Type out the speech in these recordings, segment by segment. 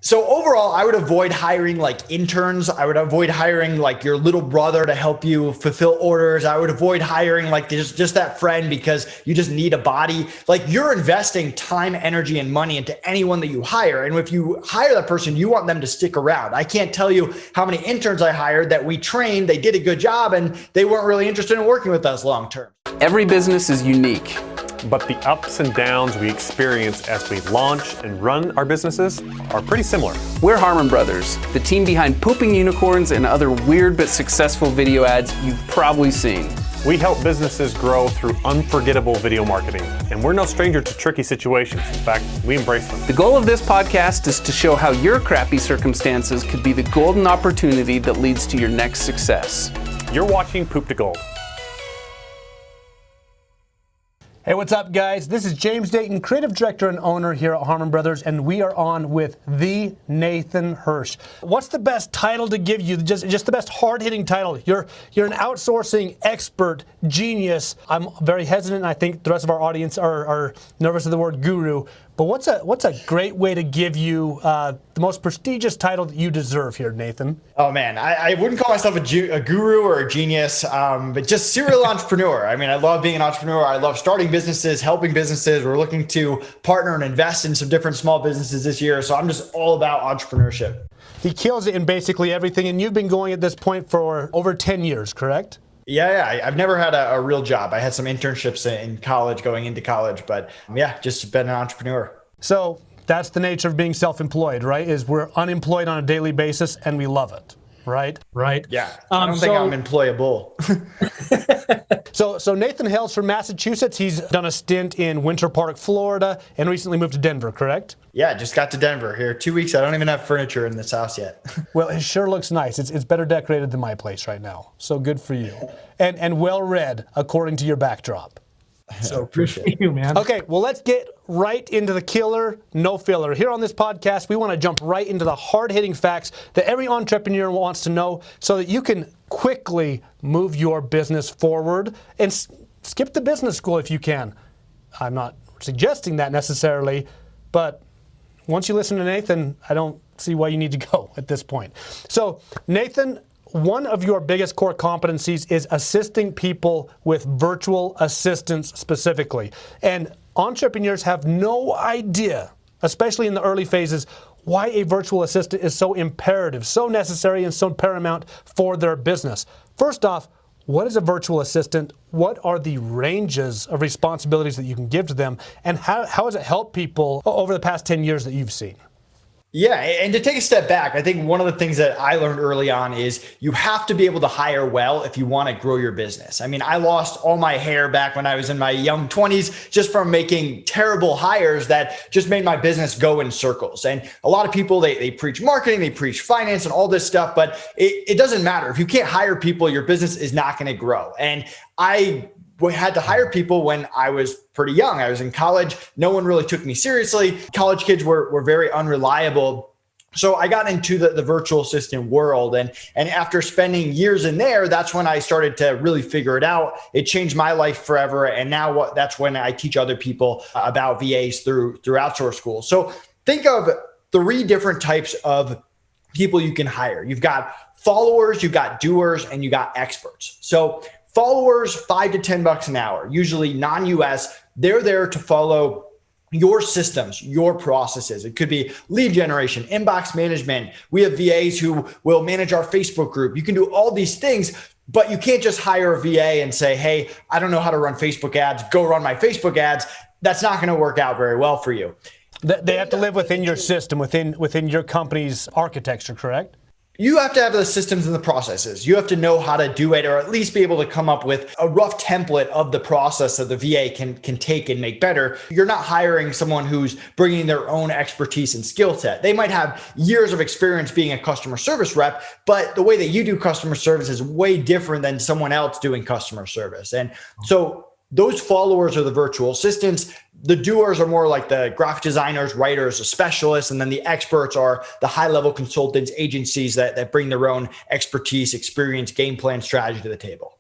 So overall, I would avoid hiring like interns. I would avoid hiring like your little brother to help you fulfill orders. I would avoid hiring like just that friend because you just need a body. Like you're investing time, energy, and money into anyone that you hire. And if you hire that person, you want them to stick around. I can't tell you how many interns I hired that we trained, they did a good job, and they weren't really interested in working with us long term. Every business is unique. But the ups and downs we experience as we launch and run our businesses are pretty similar. We're Harmon Brothers, the team behind Pooping Unicorns and other weird but successful video ads you've probably seen. We help businesses grow through unforgettable video marketing, and we're no stranger to tricky situations. In fact, we embrace them. The goal of this podcast is to show how your crappy circumstances could be the golden opportunity that leads to your next success. You're watching Poop to Gold. Hey, what's up, guys? This is James Dayton, creative director and owner here at Harmon Brothers, and we are on with the Nathan Hirsch. What's the best title to give you? Just the best hard-hitting title. You're an outsourcing expert, genius. I'm very hesitant, and I think the rest of our audience are nervous of the word guru. But what's a great way to give you the most prestigious title that you deserve here, Nathan? Oh man, I wouldn't call myself a guru or a genius, but just serial entrepreneur. I mean, I love being an entrepreneur. I love starting businesses, helping businesses. We're looking to partner and invest in some different small businesses this year. So I'm just all about entrepreneurship. He kills it in basically everything, and you've been going at this point for over 10 years, correct? Yeah. I've never had a real job. I had some internships in college, going into college, but yeah, just been an entrepreneur. So that's the nature of being self-employed, right? Is we're unemployed on a daily basis and we love it, right? Right. Yeah. I don't think I'm employable. So Nathan hails from Massachusetts. He's done a stint in Winter Park, Florida, and recently moved to Denver, correct? Yeah, just got to Denver here 2 weeks. I don't even have furniture in this house yet. Well, it sure looks nice. It's better decorated than my place right now. So good for you. And well read, according to your backdrop. So appreciate you, man. Okay, well, let's get right into the killer, no filler. Here on this podcast, we want to jump right into the hard-hitting facts that every entrepreneur wants to know so that you can quickly move your business forward and skip the business school if you can. I'm not suggesting that necessarily, but once you listen to Nathan, I don't see why you need to go at this point. So, Nathan, one of your biggest core competencies is assisting people with virtual assistants specifically. And entrepreneurs have no idea, especially in the early phases, why a virtual assistant is so imperative, so necessary, and so paramount for their business. First off, what is a virtual assistant? What are the ranges of responsibilities that you can give to them? And how has it helped people over the past 10 years that you've seen? Yeah, and to take a step back, I think one of the things that I learned early on is you have to be able to hire well if you want to grow your business. I mean, I lost all my hair back when I was in my young 20s just from making terrible hires that just made my business go in circles. And a lot of people, they preach marketing, they preach finance and all this stuff, but it doesn't matter. If you can't hire people, your business is not going to grow. And we had to hire people when I was pretty young. I was in college. No one really took me seriously. College kids were very unreliable. So I got into the virtual assistant world. And after spending years in there, that's when I started to really figure it out. It changed my life forever. And now that's when I teach other people about VAs through outsource schools. So think of 3 different types of people you can hire. You've got followers, you've got doers, and you got experts. So followers, $5 to $10 an hour, usually non-US. They're there to follow your systems, your processes. It could be lead generation, inbox management. We have VAs who will manage our Facebook group. You can do all these things, but you can't just hire a VA and say, hey, I don't know how to run Facebook ads. Go run my Facebook ads. That's not going to work out very well for you. They have to live within your system, within your company's architecture, correct? You have to have the systems and the processes. You have to know how to do it, or at least be able to come up with a rough template of the process that the VA can take and make better. You're not hiring someone who's bringing their own expertise and skill set. They might have years of experience being a customer service rep, but the way that you do customer service is way different than someone else doing customer service. And so those followers are the virtual assistants. The doers are more like the graphic designers, writers, the specialists, and then the experts are the high-level consultants, agencies that bring their own expertise, experience, game plan, strategy to the table.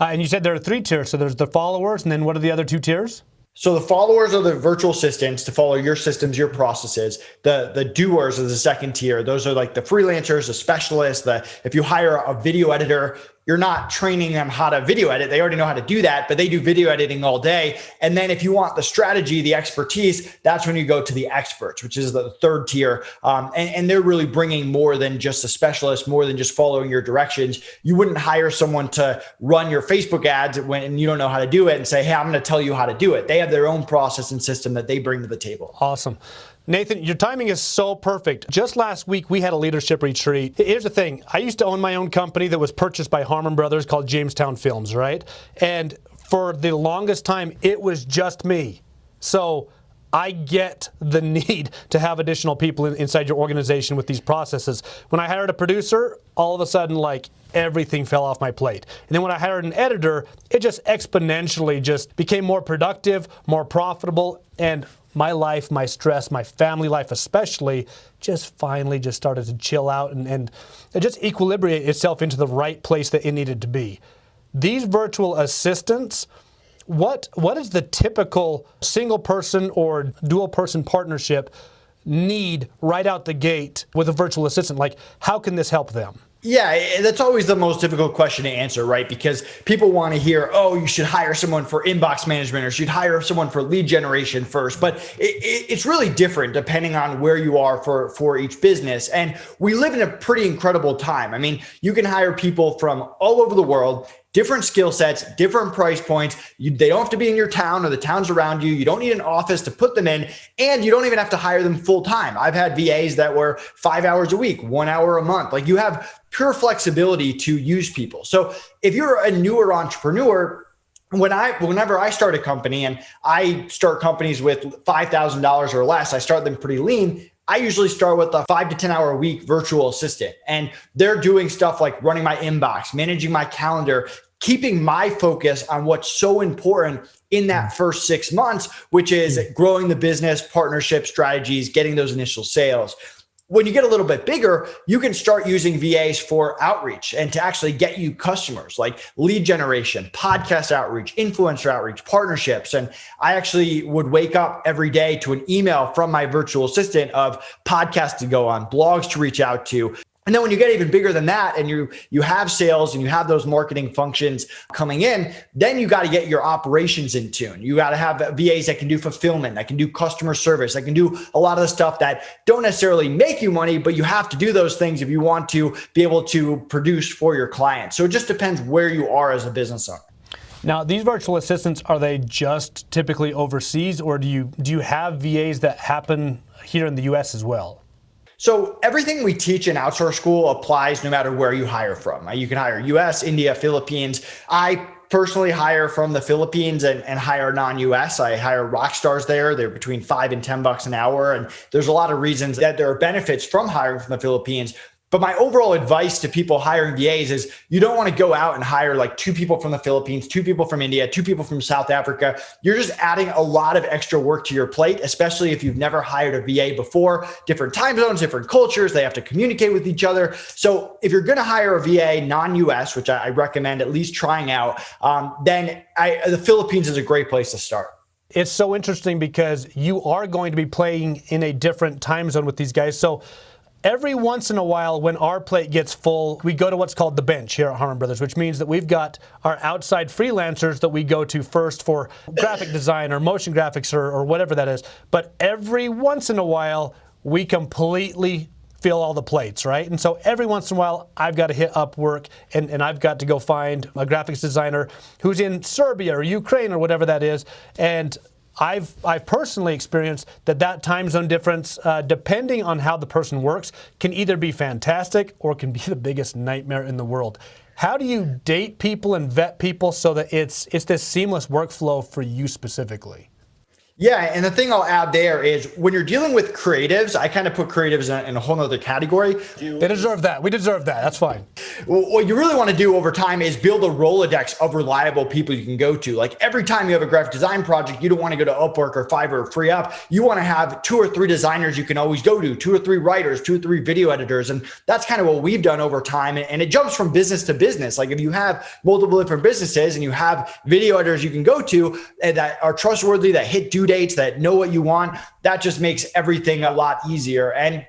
And you said there are 3 tiers. So there's the followers, and then what are the other 2 tiers? So the followers are the virtual assistants to follow your systems, your processes. The doers are the second tier. Those are like the freelancers, the specialists. If you hire a video editor, you're not training them how to video edit. They already know how to do that, but they do video editing all day. And then if you want the strategy, the expertise, that's when you go to the experts, which is the third tier. And they're really bringing more than just a specialist, more than just following your directions. You wouldn't hire someone to run your Facebook ads when you don't know how to do it and say, hey, I'm going to tell you how to do it. They have their own process and system that they bring to the table. Awesome. Nathan, your timing is so perfect. Just last week, we had a leadership retreat. Here's the thing. I used to own my own company that was purchased by Harmon Brothers called Jamestown Films, right? And for the longest time, it was just me. So I get the need to have additional people inside your organization with these processes. When I hired a producer, all of a sudden, like, everything fell off my plate. And then when I hired an editor, it just exponentially just became more productive, more profitable, and my life, my stress, my family life especially, just finally just started to chill out and it just equilibrate itself into the right place that it needed to be. These virtual assistants, what is the typical single person or dual person partnership need right out the gate with a virtual assistant? Like, how can this help them? Yeah, that's always the most difficult question to answer, right? Because people want to hear, oh, you should hire someone for inbox management or you should hire someone for lead generation first. But it's really different depending on where you are for each business. And we live in a pretty incredible time. I mean, you can hire people from all over the world, different skill sets, different price points. They don't have to be in your town or the towns around you. You don't need an office to put them in, and you don't even have to hire them full time. I've had VAs that were 5 hours a week, 1 hour a month. Like, you have pure flexibility to use people. So if you're a newer entrepreneur, whenever I start a company, and I start companies with $5,000 or less, I start them pretty lean. I usually start with a 5 to 10 hour a week virtual assistant, and they're doing stuff like running my inbox, managing my calendar, keeping my focus on what's so important in that first 6 months, which is growing the business, partnership strategies, getting those initial sales. When you get a little bit bigger, you can start using VAs for outreach and to actually get you customers, like lead generation, podcast outreach, influencer outreach, partnerships. And I actually would wake up every day to an email from my virtual assistant of podcasts to go on, blogs to reach out to. And then when you get even bigger than that and you have sales and you have those marketing functions coming in, then you got to get your operations in tune. You got to have VAs that can do fulfillment, that can do customer service, that can do a lot of the stuff that don't necessarily make you money, but you have to do those things if you want to be able to produce for your clients. So it just depends where you are as a business owner. Now, these virtual assistants, are they just typically overseas, or do you have VAs that happen here in the US as well? So everything we teach in Outsource School applies no matter where you hire from. You can hire US, India, Philippines. I personally hire from the Philippines and hire non-US. I hire rock stars there. They're between $5 and $10 an hour. And there's a lot of reasons that there are benefits from hiring from the Philippines. But my overall advice to people hiring VAs is you don't want to go out and hire like 2 people from the Philippines, 2 people from India, 2 people from South Africa. You're just adding a lot of extra work to your plate, especially if you've never hired a VA before. Different time zones, different cultures, they have to communicate with each other. So if you're going to hire a VA non-US, which I recommend at least trying out, then the Philippines is a great place to start. It's so interesting because you are going to be playing in a different time zone with these guys. So every once in a while, when our plate gets full, we go to what's called the bench here at Harmon Brothers, which means that we've got our outside freelancers that we go to first for graphic design or motion graphics or whatever that is. But every once in a while, we completely fill all the plates, right? And so every once in a while, I've got to hit Upwork and I've got to go find a graphics designer who's in Serbia or Ukraine or whatever that is. And I've personally experienced that time zone difference, depending on how the person works, can either be fantastic or can be the biggest nightmare in the world. How do you date people and vet people so that it's this seamless workflow for you specifically? Yeah, and the thing I'll add there is when you're dealing with creatives, I kind of put creatives in a whole nother category. They deserve that. We deserve that. That's fine. What you really want to do over time is build a Rolodex of reliable people you can go to. Like every time you have a graphic design project, you don't want to go to Upwork or Fiverr or FreeUp. You want to have 2 or 3 designers you can always go to, 2 or 3 writers, 2 or 3 video editors. And that's kind of what we've done over time. And it jumps from business to business. Like if you have multiple different businesses and you have video editors you can go to that are trustworthy, that hit due dates, that know what you want, that just makes everything a lot easier. And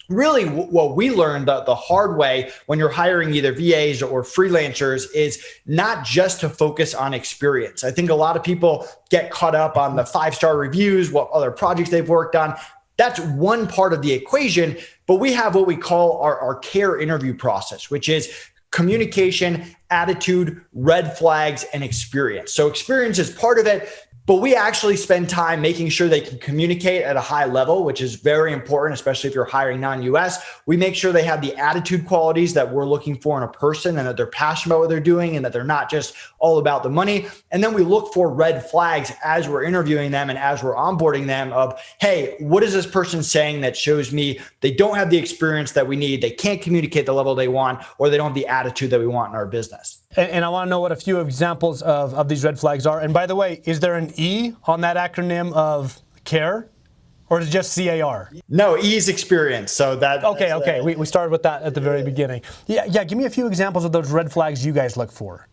really what we learned the hard way when you're hiring either VAs or freelancers is not just to focus on experience. I think a lot of people get caught up on the 5-star reviews, what other projects they've worked on. That's one part of the equation, but we have what we call our CARE interview process, which is communication, attitude, red flags, and experience. So experience is part of it, but we actually spend time making sure they can communicate at a high level, which is very important, especially if you're hiring non-US. We make sure they have the attitude qualities that we're looking for in a person and that they're passionate about what they're doing and that they're not just all about the money. And then we look for red flags as we're interviewing them and as we're onboarding them of, hey, what is this person saying that shows me they don't have the experience that we need, they can't communicate the level they want, or they don't have the attitude that we want in our business. And I want to know what a few examples of these red flags are. And by the way, is there an E on that acronym of CARE? Or is it just CAR? No, E is experience. So that. Okay. We started with that at the very beginning. Yeah. Give me a few examples of those red flags you guys look for.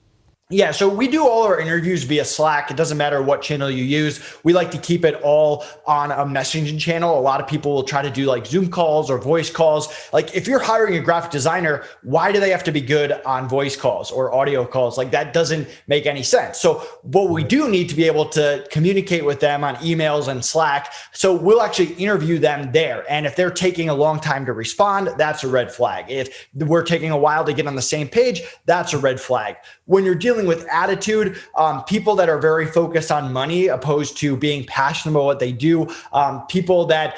Yeah, so we do all our interviews via Slack. It doesn't matter what channel you use. We like to keep it all on a messaging channel. A lot of people will try to do like Zoom calls or voice calls. Like if you're hiring a graphic designer, why do they have to be good on voice calls or audio calls? Like that doesn't make any sense. So what we do need to be able to communicate with them on emails and Slack. So we'll actually interview them there. And if they're taking a long time to respond, that's a red flag. If we're taking a while to get on the same page, that's a red flag. When you're dealing with attitude, people that are very focused on money opposed to being passionate about what they do, people that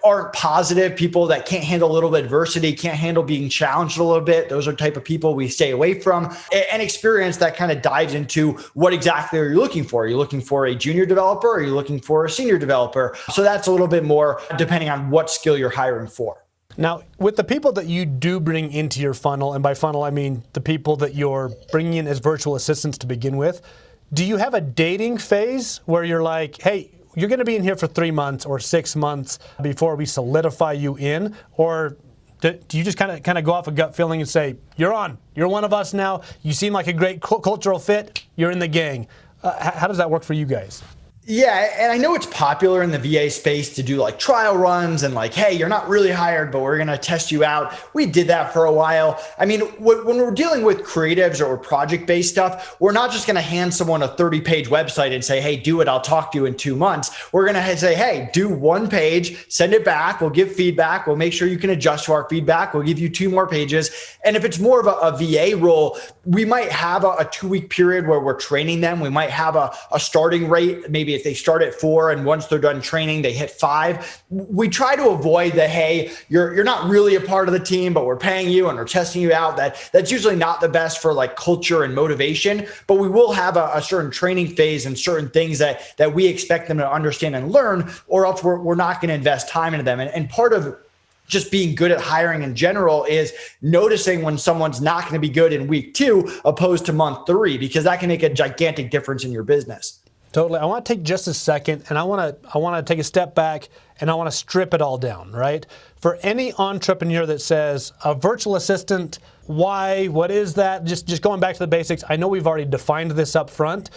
aren't positive, people that can't handle a little bit of adversity, can't handle being challenged a little bit. Those are the type of people we stay away from. And experience that kind of dives into what exactly are you looking for? Are you looking for a junior developer? Or are you looking for a senior developer? So that's a little bit more depending on what skill you're hiring for. Now, with the people that you do bring into your funnel, and by funnel, I mean the people that you're bringing in as virtual assistants to begin with, do you have a dating phase where you're like, hey, you're going to be in here for 3 months or 6 months before we solidify you in? Or do you just kind of go off a gut feeling and say, you're on, you're one of us now, you seem like a great cultural fit, you're in the gang? How does that work for you guys? Yeah, and I know it's popular in the VA space to do like trial runs and like, hey, you're not really hired, but we're going to test you out. We did that for a while. I mean, when we're dealing with creatives or project-based stuff, we're not just going to hand someone a 30-page website and say, hey, do it. I'll talk to you in 2 months. We're going to say, hey, do 1 page, send it back. We'll give feedback. We'll make sure you can adjust to our feedback. We'll give you 2 more pages. And if it's more of a VA role, we might have a 2-week period where we're training them. We might have a starting rate. Maybe if they start at 4 and once they're done training, they hit 5. We try to avoid the, hey, you're not really a part of the team, but we're paying you and we're testing you out. That's usually not the best for like culture and motivation, but we will have a certain training phase and certain things that we expect them to understand and learn, or else we're not going to invest time into them. And part of just being good at hiring in general is noticing when someone's not going to be good in week 2 opposed to month 3, because that can make a gigantic difference in your business. Totally. I want to take just a second and I want to take a step back and I want to strip it all down, right? For any entrepreneur that says a virtual assistant, why, what is that? Just going back to the basics. I know we've already defined this up front,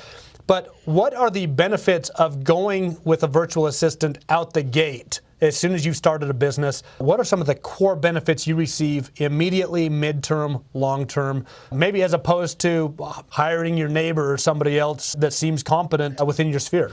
but what are the benefits of going with a virtual assistant out the gate? As soon as you started a business, what are some of the core benefits you receive immediately, midterm, long-term, maybe as opposed to hiring your neighbor or somebody else that seems competent within your sphere?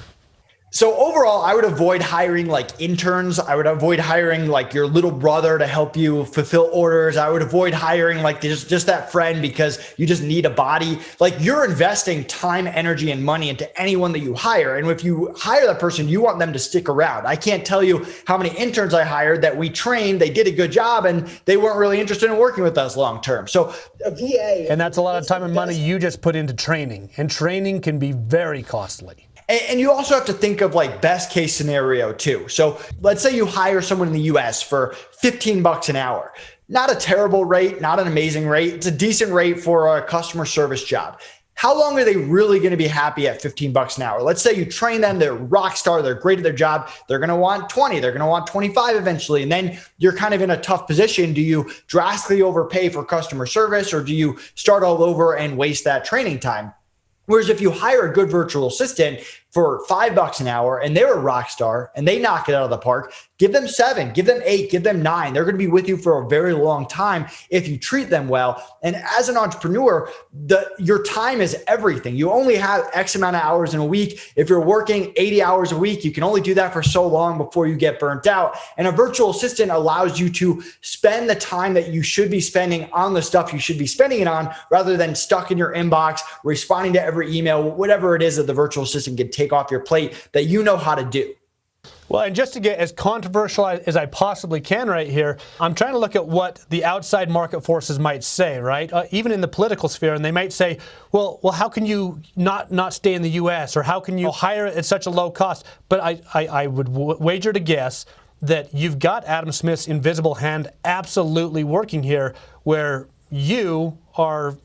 So overall, I would avoid hiring like interns. I would avoid hiring like your little brother to help you fulfill orders. I would avoid hiring like just that friend because you just need a body. Like you're investing time, energy, and money into anyone that you hire. And if you hire that person, you want them to stick around. I can't tell you how many interns I hired that we trained, they did a good job, and they weren't really interested in working with us long-term. So a VA. And that's a lot of time and money you just put into training. And training can be very costly. And you also have to think of like best case scenario too. So let's say you hire someone in the US for $15 an hour. Not a terrible rate, not an amazing rate. It's a decent rate for a customer service job. How long are they really going to be happy at $15 an hour? Let's say you train them, they're rock star, they're great at their job. They're going to want 20, they're going to want 25 eventually. And then you're kind of in a tough position. Do you drastically overpay for customer service, or do you start all over and waste that training time? Whereas if you hire a good virtual assistant for $5 an hour and they're a rock star and they knock it out of the park, give them 7, give them 8, give them 9. They're going to be with you for a very long time if you treat them well. And as an entrepreneur, your time is everything. You only have X amount of hours in a week. If you're working 80 hours a week, you can only do that for so long before you get burnt out. And a virtual assistant allows you to spend the time that you should be spending on the stuff you should be spending it on, rather than stuck in your inbox, responding to every email, whatever it is that the virtual assistant can take off your plate that you know how to do. Well, and just to get as controversial as I possibly can right here, I'm trying to look at what the outside market forces might say, right? Even in the political sphere, and they might say, well, how can you not stay in the U.S., or how can you hire at such a low cost? But I would wager to guess that you've got Adam Smith's invisible hand absolutely working here, where you are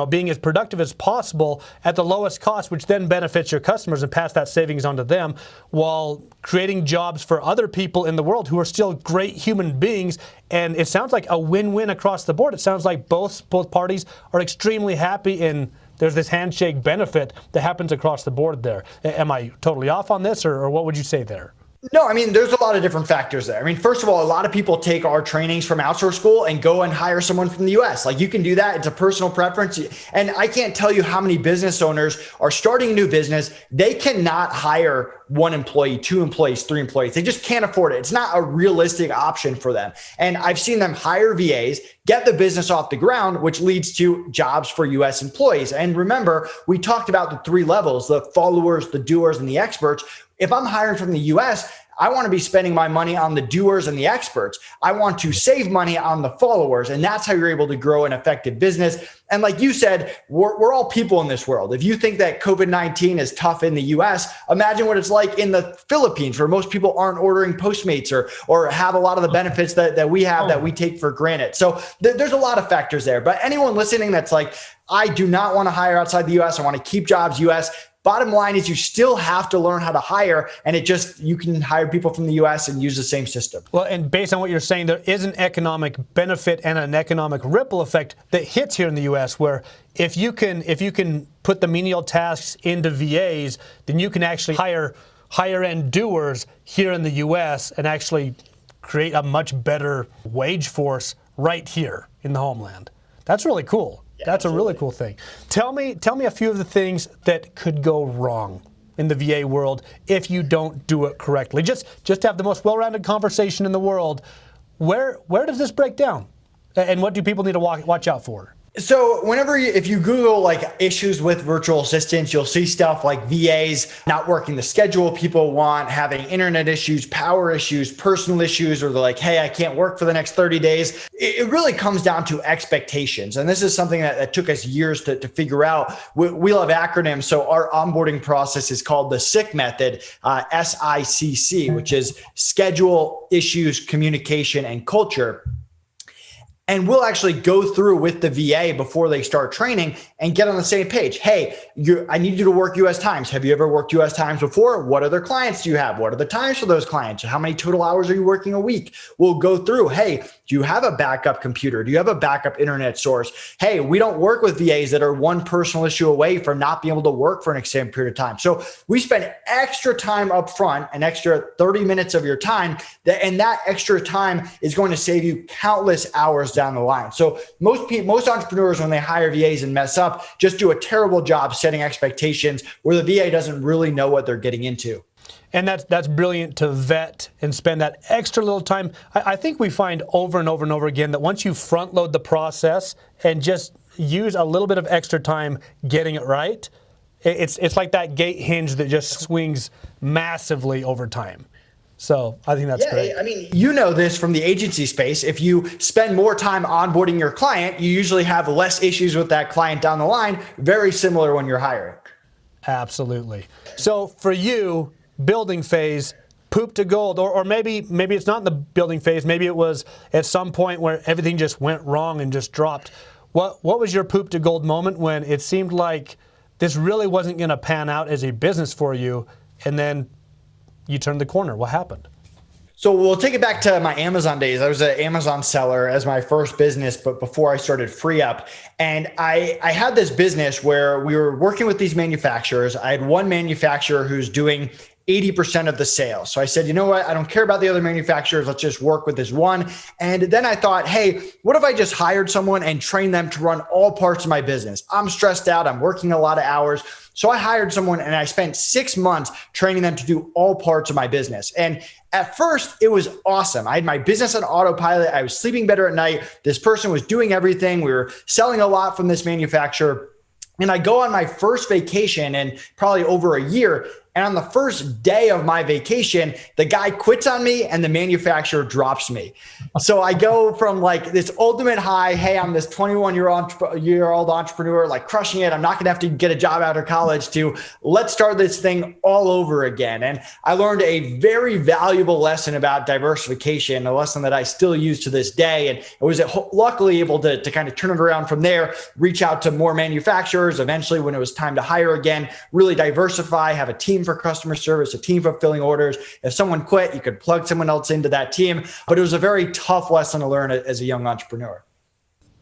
being as productive as possible at the lowest cost, which then benefits your customers and pass that savings on to them, while creating jobs for other people in the world who are still great human beings. And it sounds like a win-win across the board. It sounds like both parties are extremely happy, and there's this handshake benefit that happens across the board there. Am I totally off on this, or what would you say there? No, I mean, there's a lot of different factors there. I mean, first of all, a lot of people take our trainings from outsource school and go and hire someone from the US. Like, you can do that. It's a personal preference. And I can't tell you how many business owners are starting a new business. They cannot hire 1 employee, 2 employees, 3 employees. They just can't afford it. It's not a realistic option for them. And I've seen them hire VAs, get the business off the ground, which leads to jobs for US employees. And remember, we talked about the 3 levels, the followers, the doers, and the experts. If I'm hiring from the US, I want to be spending my money on the doers and the experts. I want to save money on the followers. And that's how you're able to grow an effective business. And like you said, we're all people in this world. If you think that COVID-19 is tough in the US, imagine what it's like in the Philippines, where most people aren't ordering Postmates or have a lot of the benefits that we have that we take for granted. So there's a lot of factors there. But anyone listening that's like, I do not want to hire outside the US, I want to keep jobs US. Bottom line is, you still have to learn how to hire, and you can hire people from the US and use the same system. Well, and based on what you're saying, there is an economic benefit and an economic ripple effect that hits here in the US, where if you can put the menial tasks into VAs, then you can actually hire higher end doers here in the US and actually create a much better wage force right here in the homeland. That's really cool. Yeah, that's absolutely a really cool thing. Tell me a few of the things that could go wrong in the VA world if you don't do it correctly. Just to have the most well-rounded conversation in the world. Where does this break down? And what do people need to watch out for? So if you Google like issues with virtual assistants, you'll see stuff like VAs not working the schedule people want, having internet issues, power issues, personal issues, or they're like, hey, I can't work for the next 30 days. It really comes down to expectations. And this is something that took us years to figure out. We love acronyms. So our onboarding process is called the SICK method, SICC, which is schedule, issues, communication, and culture. And we'll actually go through with the VA before they start training and get on the same page. Hey, I need you to work US times. Have you ever worked US times before? What other clients do you have? What are the times for those clients? How many total hours are you working a week? We'll go through, hey, do you have a backup computer? Do you have a backup internet source? Hey, we don't work with VAs that are one personal issue away from not being able to work for an extended period of time. So we spend extra time up front, an extra 30 minutes of your time, and that extra time is going to save you countless hours down the line. So most entrepreneurs, when they hire VAs and mess up, just do a terrible job setting expectations where the VA doesn't really know what they're getting into. And that's brilliant to vet and spend that extra little time. I think we find over and over and over again that once you front load the process and just use a little bit of extra time getting it right, it's like that gate hinge that just swings massively over time. So I think that's great. I mean, you know this from the agency space. If you spend more time onboarding your client, you usually have less issues with that client down the line. Very similar when you're hiring. Absolutely. So for you, building phase, poop to gold, or maybe it's not in the building phase, maybe it was at some point where everything just went wrong and just dropped. What was your poop to gold moment when it seemed like this really wasn't going to pan out as a business for you, and then you turned the corner? What happened? So we'll take it back to my Amazon days. I was an Amazon seller as my first business, but before I started FreeUp. And I had this business where we were working with these manufacturers. I had one manufacturer who's doing 80% of the sales. So I said, you know what? I don't care about the other manufacturers. Let's just work with this one. And then I thought, hey, what if I just hired someone and trained them to run all parts of my business? I'm stressed out. I'm working a lot of hours. So I hired someone and I spent 6 months training them to do all parts of my business. And at first, it was awesome. I had my business on autopilot. I was sleeping better at night. This person was doing everything. We were selling a lot from this manufacturer. And I go on my first vacation in probably over a year. And on the first day of my vacation, the guy quits on me and the manufacturer drops me. So I go from like this ultimate high, hey, I'm this 21-year-old entrepreneur, like crushing it. I'm not going to have to get a job after college, to let's start this thing all over again. And I learned a very valuable lesson about diversification, a lesson that I still use to this day. And I was luckily able to kind of turn it around from there, reach out to more manufacturers. Eventually, when it was time to hire again, really diversify, have a team for customer service, a team fulfilling orders. If someone quit, you could plug someone else into that team. But it was a very tough lesson to learn as a young entrepreneur.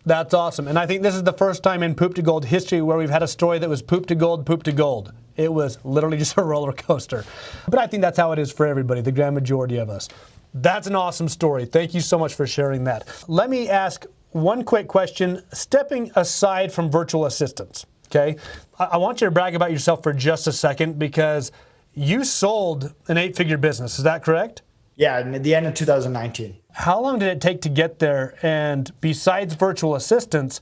That's awesome. And I think this is the first time in Poop to Gold history where we've had a story that was poop to gold, poop to gold. It was literally just a roller coaster. But I think that's how it is for everybody, the grand majority of us. That's an awesome story. Thank you so much for sharing that. Let me ask one quick question, stepping aside from virtual assistants. Okay, I want you to brag about yourself for just a second, because you sold an 8-figure business. Is that correct? Yeah, at the end of 2019. How long did it take to get there? And besides virtual assistants,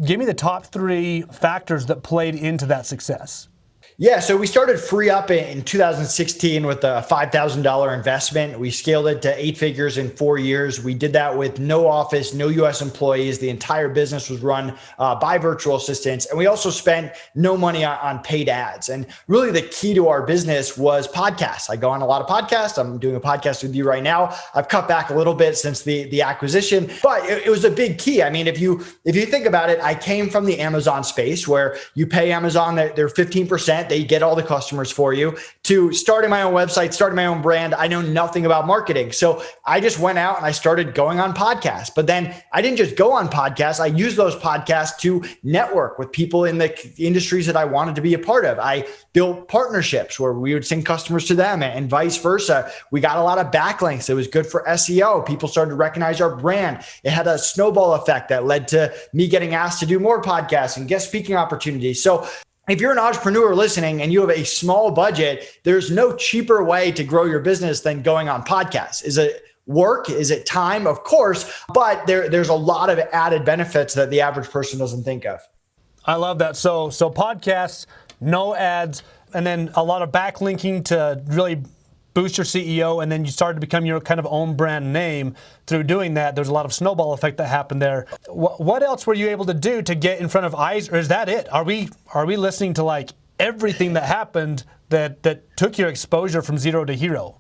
give me the top 3 factors that played into that success. Yeah, so we started FreeUp in 2016 with a $5,000 investment. We scaled it to 8 figures in 4 years. We did that with no office, no US employees. The entire business was run by virtual assistants. And we also spent no money on paid ads. And really the key to our business was podcasts. I go on a lot of podcasts. I'm doing a podcast with you right now. I've cut back a little bit since the acquisition, but it was a big key. I mean, if you think about it, I came from the Amazon space where you pay Amazon their 15%. They get all the customers for you, to starting my own website, starting my own brand. I know nothing about marketing. So I just went out and I started going on podcasts. But then I didn't just go on podcasts. I used those podcasts to network with people in the industries that I wanted to be a part of. I built partnerships where we would send customers to them and vice versa. We got a lot of backlinks. It was good for SEO. People started to recognize our brand. It had a snowball effect that led to me getting asked to do more podcasts and guest speaking opportunities. So if you're an entrepreneur listening and you have a small budget, there's no cheaper way to grow your business than going on podcasts. Is it work? Is it time? Of course, but there's a lot of added benefits that the average person doesn't think of. I love that. So podcasts, no ads, and then a lot of backlinking to really boost your CEO, and then you started to become your kind of own brand name through doing that. There's a lot of snowball effect that happened there. What else were you able to do to get in front of eyes, or is that it? Are we listening to like everything that happened that took your exposure from zero to hero?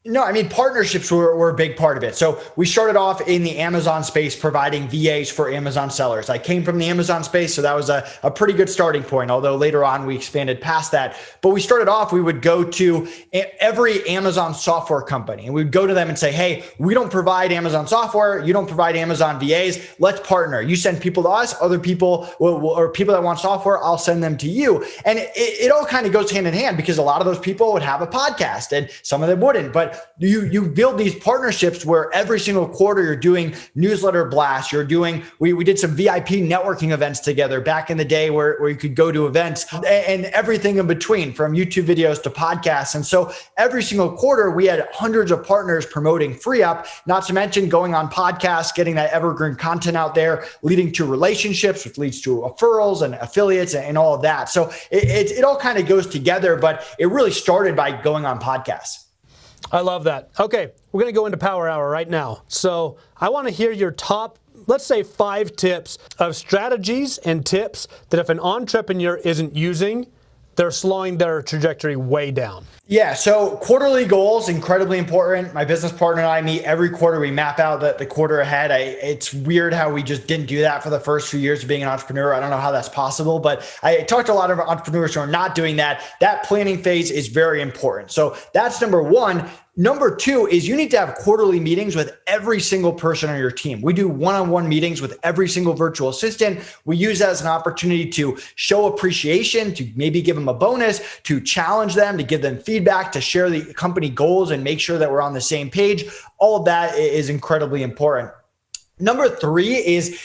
No, I mean, partnerships were a big part of it. So we started off in the Amazon space providing VAs for Amazon sellers. I came from the Amazon space, so that was a pretty good starting point, although later on we expanded past that. But we started off, we would go to every Amazon software company and we'd go to them and say, hey, we don't provide Amazon software. You don't provide Amazon VAs. Let's partner. You send people to us, other people or people that want software, I'll send them to you. And it all kind of goes hand in hand, because a lot of those people would have a podcast and some of them wouldn't. But you build these partnerships where every single quarter you're doing newsletter blasts. You're doing, we did some VIP networking events together back in the day where you could go to events and everything in between, from YouTube videos to podcasts. And so every single quarter we had hundreds of partners promoting FreeUp, not to mention going on podcasts, getting that evergreen content out there, leading to relationships, which leads to referrals and affiliates and all of that. So it all kind of goes together, but it really started by going on podcasts. I love that. Okay, we're going to go into Power Hour right now. So I want to hear your top, let's say 5 tips of strategies and tips that if an entrepreneur isn't using, they're slowing their trajectory way down? Yeah, so quarterly goals, incredibly important. My business partner and I meet every quarter. We map out the quarter ahead. It's weird how we just didn't do that for the first few years of being an entrepreneur. I don't know how that's possible, but I talked to a lot of entrepreneurs who are not doing that. That planning phase is very important. So that's number one. Number two is you need to have quarterly meetings with every single person on your team. We do one-on-one meetings with every single virtual assistant. We use that as an opportunity to show appreciation, to maybe give them a bonus, to challenge them, to give them feedback, to share the company goals and make sure that we're on the same page. All of that is incredibly important. Number three is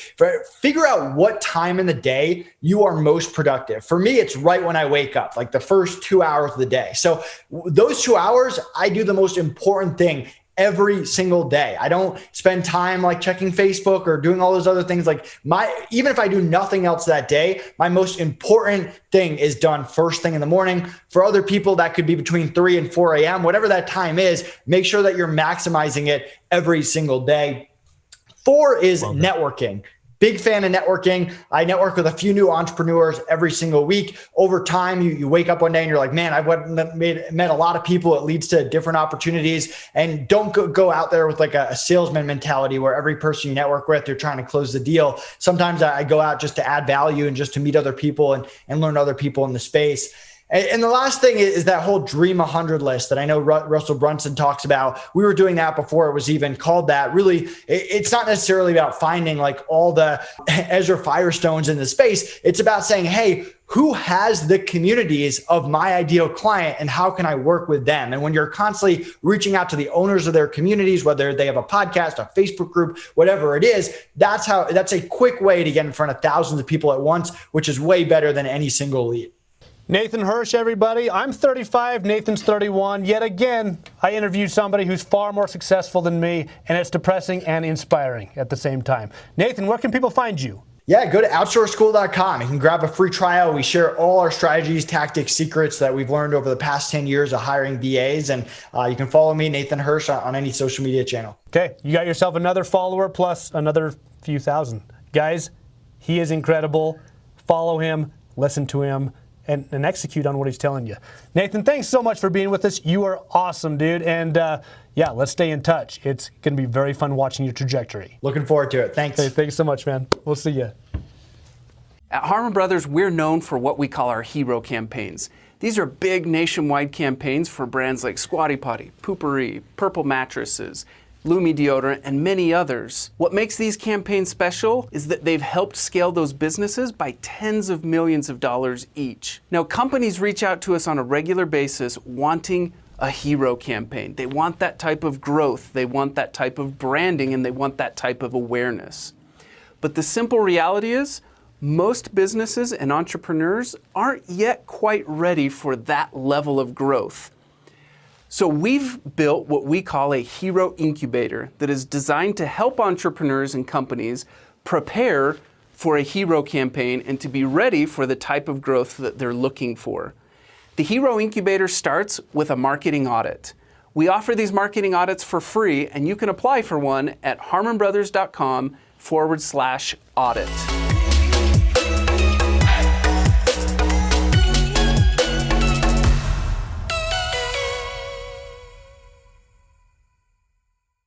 figure out what time in the day you are most productive. For me, it's right when I wake up, like the first 2 hours of the day. So those 2 hours, I do the most important thing every single day. I don't spend time like checking Facebook or doing all those other things. Like even if I do nothing else that day, my most important thing is done first thing in the morning. For other people, that could be between 3 and 4 a.m., whatever that time is. Make sure that you're maximizing it every single day. 4 is networking. Big fan of networking. I network with a few new entrepreneurs every single week. Over time, you wake up one day and you're like, man, I've met a lot of people. It leads to different opportunities. And don't go out there with like a salesman mentality where every person you network with, you're trying to close the deal. Sometimes I go out just to add value and just to meet other people and learn other people in the space. And the last thing is that whole Dream 100 list that I know Russell Brunson talks about. We were doing that before it was even called that. Really, it's not necessarily about finding like all the Ezra Firestones in the space. It's about saying, hey, who has the communities of my ideal client and how can I work with them? And when you're constantly reaching out to the owners of their communities, whether they have a podcast, a Facebook group, whatever it is, that's a quick way to get in front of thousands of people at once, which is way better than any single lead. Nathan Hirsch, everybody. I'm 35, Nathan's 31. Yet again, I interviewed somebody who's far more successful than me, and it's depressing and inspiring at the same time. Nathan, where can people find you? Yeah, go to outsourceschool.com. You can grab a free trial. We share all our strategies, tactics, secrets that we've learned over the past 10 years of hiring VAs. And you can follow me, Nathan Hirsch, on any social media channel. Okay, you got yourself another follower plus another few thousand. Guys, he is incredible. Follow him, listen to him, and execute on what he's telling you. Nathan, thanks so much for being with us. You are awesome, dude. And yeah, let's stay in touch. It's going to be very fun watching your trajectory. Looking forward to it. Thanks. Hey, thanks so much, man. We'll see you. At Harmon Brothers, we're known for what we call our hero campaigns. These are big nationwide campaigns for brands like Squatty Potty, Poopery, Purple Mattresses, Lumi deodorant, and many others. What makes these campaigns special is that they've helped scale those businesses by tens of millions of dollars each. Now, companies reach out to us on a regular basis wanting a hero campaign. They want that type of growth, they want that type of branding, and they want that type of awareness. But the simple reality is, most businesses and entrepreneurs aren't yet quite ready for that level of growth. So we've built what we call a hero incubator that is designed to help entrepreneurs and companies prepare for a hero campaign and to be ready for the type of growth that they're looking for. The hero incubator starts with a marketing audit. We offer these marketing audits for free, and you can apply for one at harmonbrothers.com/audit.